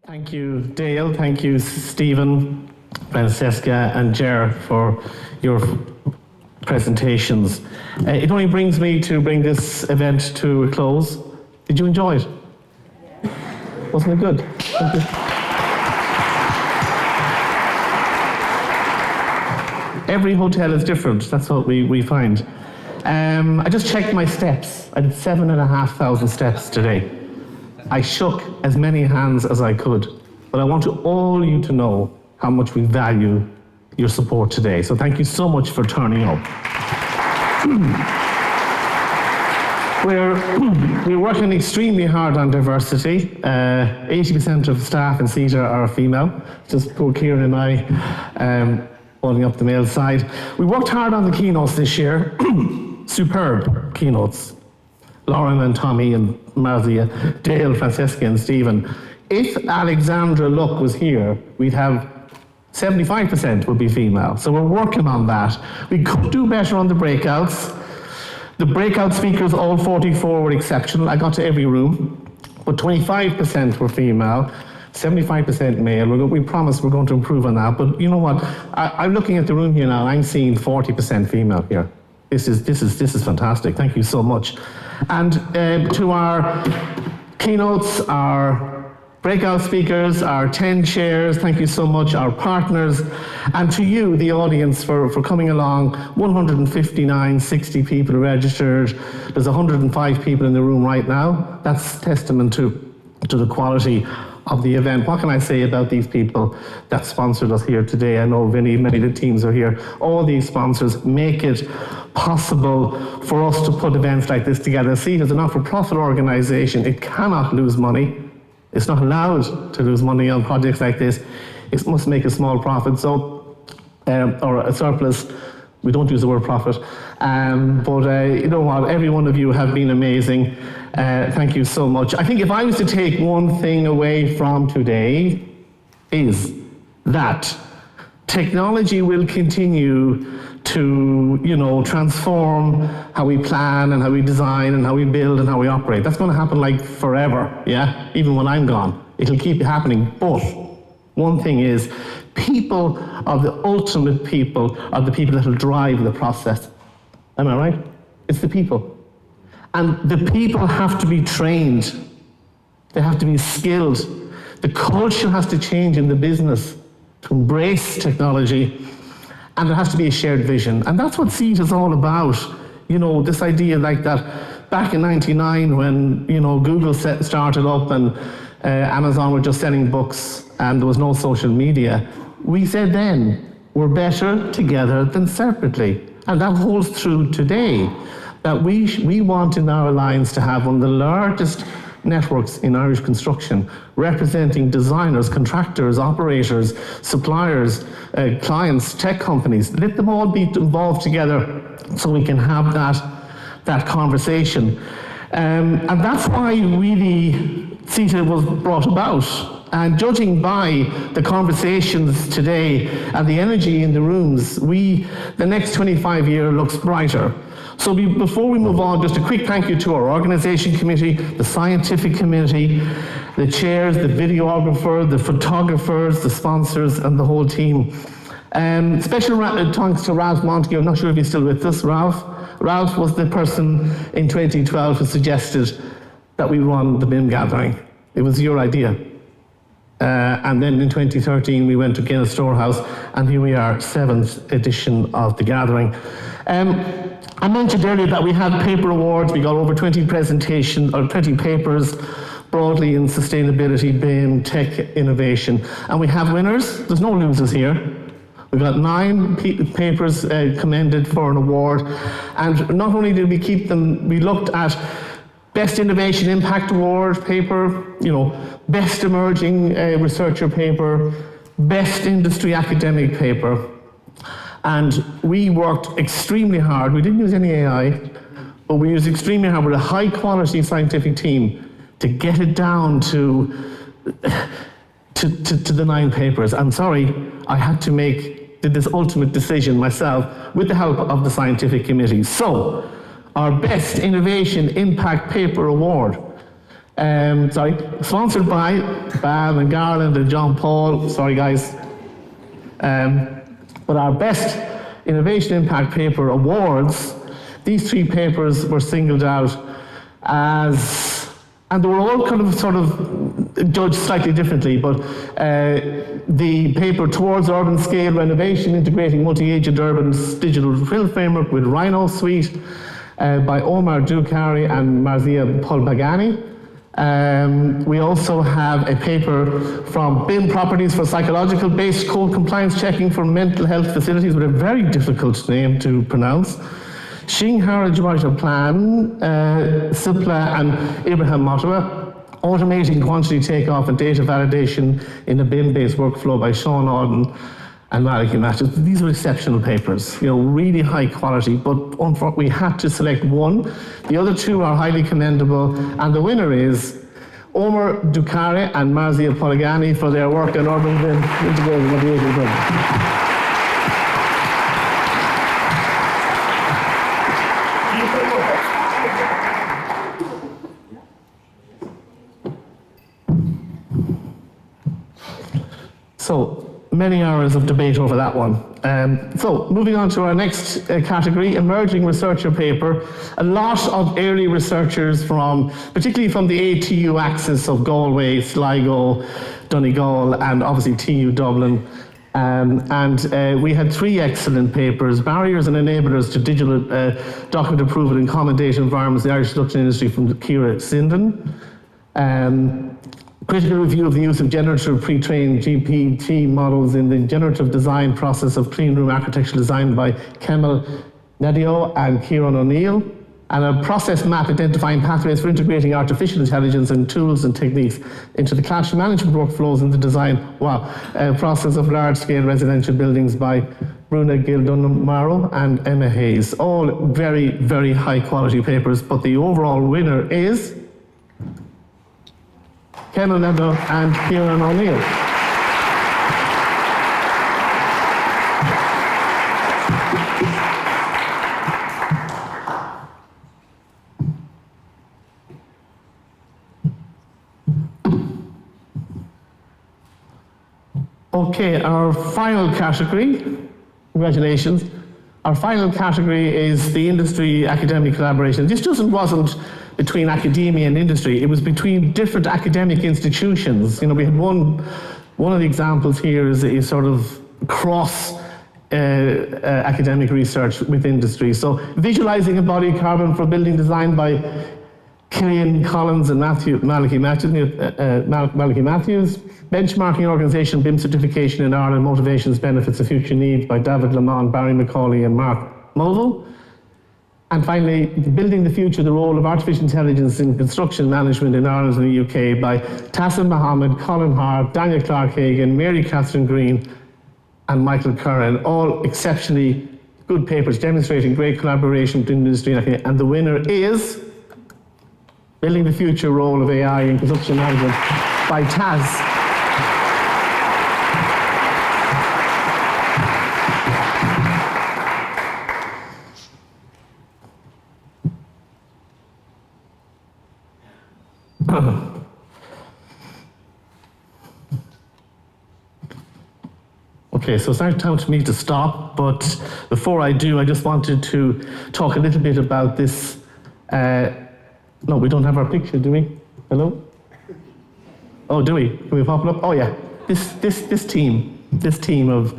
Thank you, Dale. Thank you, Stephen, Francesca, and Ger for your presentations. It only brings me to bring this event to a close. Did you enjoy it? Wasn't it good? Thank you. Every hotel is different. That's what we find. I just checked my steps. I did 7,500 steps today. I shook as many hands as I could, but I want all you to know how much we value your support today. So thank you so much for turning up. We're working extremely hard on diversity. 80% of staff in CitA are female. Just poor Kieran and I holding up the male side. We worked hard on the keynotes this year. Superb keynotes. Lauren and Tommy and Marzia, Dale, Francesca and Stephen. If Alexandra Luck was here, we'd have 75% would be female. So we're working on that. We could do better on the breakouts. The breakout speakers, all 44 were exceptional. I got to every room, but 25% were female, 75% male. We promise we're going to improve on that. But you know what? I'm looking at the room here now. I'm seeing 40% female here. This is fantastic. Thank you so much. And to our keynotes, our breakout speakers, our 10 chairs, thank you so much, our partners, and to you, the audience, for coming along. 159, 60 people registered. There's 105 people in the room right now. That's testament to the quality of the event. What can I say about these people that sponsored us here today? I know Vinny, many of the teams are here. All these sponsors make it possible for us to put events like this together. CitA is a not-for-profit organization. It cannot lose money. It's not allowed to lose money on projects like this. It must make a small profit, so or a surplus. We don't use the word profit. But you know what? Every one of you have been amazing. Thank you so much. I think if I was to take one thing away from today, is that technology will continue to, transform how we plan and how we design and how we build and how we operate. That's going to happen like forever, yeah? Even when I'm gone, it'll keep happening. But one thing is, people are the ultimate people, are the people that will drive the process. Am I right? It's the people. And the people have to be trained. They have to be skilled. The culture has to change in the business to embrace technology, and there has to be a shared vision. And that's what CitA is all about. This idea like that back in '99 when, Google started up and Amazon were just selling books and there was no social media. We said then, we're better together than separately. And that holds true today, that we want in our alliance to have one of the largest networks in Irish construction, representing designers, contractors, operators, suppliers, clients, tech companies. Let them all be involved together so we can have that conversation. And that's why really CitA was brought about. And judging by the conversations today and the energy in the rooms, the next 25 years looks brighter. So before we move on, just a quick thank you to our organisation committee, the scientific committee, the chairs, the videographer, the photographers, the sponsors, and the whole team. Special thanks to Ralph Montague. I'm not sure if he's still with us. Ralph was the person in 2012 who suggested that we run the BIM gathering. It was your idea. And then in 2013, we went to Guinness Storehouse, and here we are, 7th edition of the gathering. I mentioned earlier that we had paper awards. We got over 20 presentations, or 20 papers, broadly in sustainability, BIM, tech, innovation. And we have winners. There's no losers here. We got 9 papers commended for an award. And not only did we keep them, we looked at Best Innovation Impact Award paper, Best Emerging Researcher paper, Best Industry Academic paper. And we worked extremely hard. We didn't use any AI, but we used extremely hard with a high quality scientific team to get it down to the 9 papers. I'm sorry, I had to did this ultimate decision myself with the help of the scientific committee. So, our Best Innovation Impact Paper Award Sponsored by BAM and Garland and John Paul. Sorry, guys. But our best Innovation Impact Paper awards, these 3 papers were singled out as, and they were all kind of sort of judged slightly differently, but the paper Towards Urban Scale Renovation, Integrating Multi-Agent Urban Digital Twin Framework with Rhino Suite by Omar Dukari and Marzia Polbagani. We also have a paper from BIM Properties for Psychological-Based Code Compliance Checking for Mental Health Facilities with a very difficult name to pronounce. Shinghara Jumajah Plan, CitA and Ibrahim Motawa, Automating Quantity Takeoff and Data Validation in a BIM-based Workflow by Sean Auden and Maliki Matthews. These are exceptional papers, really high quality, but unfortunately we had to select one. The other 2 are highly commendable, and the winner is Omar Dukari and Marzia Polagani for their work on urban BIM integrated multi-agent urban. So, many hours of debate over that one. So, moving on to our next category, emerging researcher paper. A lot of early researchers particularly from the ATU axis of Galway, Sligo, Donegal, and obviously TU Dublin. We had 3 excellent papers: Barriers and Enablers to Digital Document Approval in Common Data Environments, the Irish Construction Industry, from Ciara Sinden. Critical review of the use of generative pre-trained GPT models in the generative design process of clean room architectural design by Kemal Nadio and Kieran O'Neill, and a process map identifying pathways for integrating artificial intelligence and tools and techniques into the classroom management workflows in the design process of large-scale residential buildings by Bruna Gildonamaro and Emma Hayes. All very, very high-quality papers, but the overall winner is Kemal Nadio and Kieran O'Neill. Okay, our final category, congratulations. Our final category is the industry academic collaboration. This wasn't between academia and industry, it was between different academic institutions. We had one of the examples here is sort of cross academic research with industry. So visualizing embodied carbon for building design by Killian Collins and Maliki Matthews. Benchmarking organisation BIM certification in Ireland, motivations, benefits, and future needs by David Lamont, Barry McCauley, and Mark Movell. And finally, Building the Future, the Role of Artificial Intelligence in Construction Management in Ireland and the UK by Tassim Mohammed, Colin Hart, Daniel Clark-Hagan, Mary Catherine Green, and Michael Curran. All exceptionally good papers demonstrating great collaboration between industry and academia. And the winner is Building the Future, Role of AI in Construction Management by Taz. Okay, so it's now time for me to stop, but before I do, I just wanted to talk a little bit about this. No, we don't have our picture, do we? Hello? Oh, do we? Can we pop it up? Oh, yeah. This team of,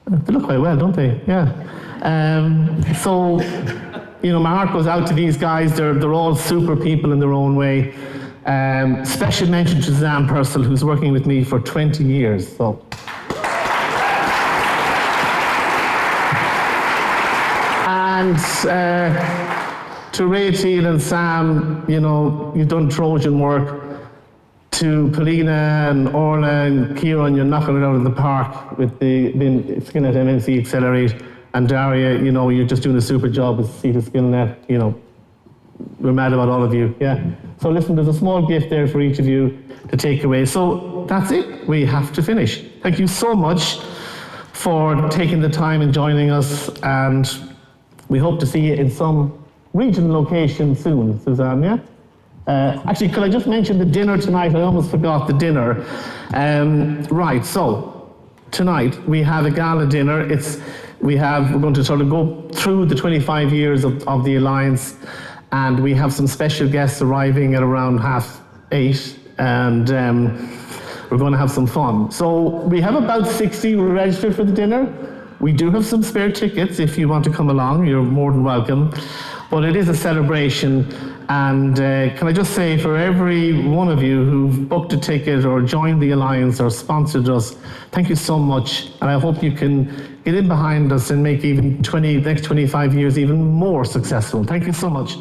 they look quite well, don't they? Yeah. So, my heart goes out to these guys. They're all super people in their own way. Special mention to Zan Purcell, who's working with me for 20 years. So. And to Ray Teal and Sam, you've done Trojan work. To Polina and Orla and Kieran, you're knocking it out of the park with the SkillNet MNC Accelerate. And Daria, you're just doing a super job with CitA SkillNet. We're mad about all of you, yeah. So listen, there's a small gift there for each of you to take away. So that's it, we have to finish. Thank you so much for taking the time and joining us, and we hope to see you in some regional location soon, Suzanne, yeah? Actually, could I just mention the dinner tonight? I almost forgot the dinner. Right, so tonight we have a gala dinner. We're going to sort of go through the 25 years of the Alliance, and we have some special guests arriving at around 8:30, and we're going to have some fun. So we have about 60 registered for the dinner. We do have some spare tickets. If you want to come along, you're more than welcome. But it is a celebration, and can I just say, for every one of you who've booked a ticket or joined the Alliance or sponsored us, thank you so much, and I hope you can get in behind us and make even the next 25 years even more successful. Thank you so much.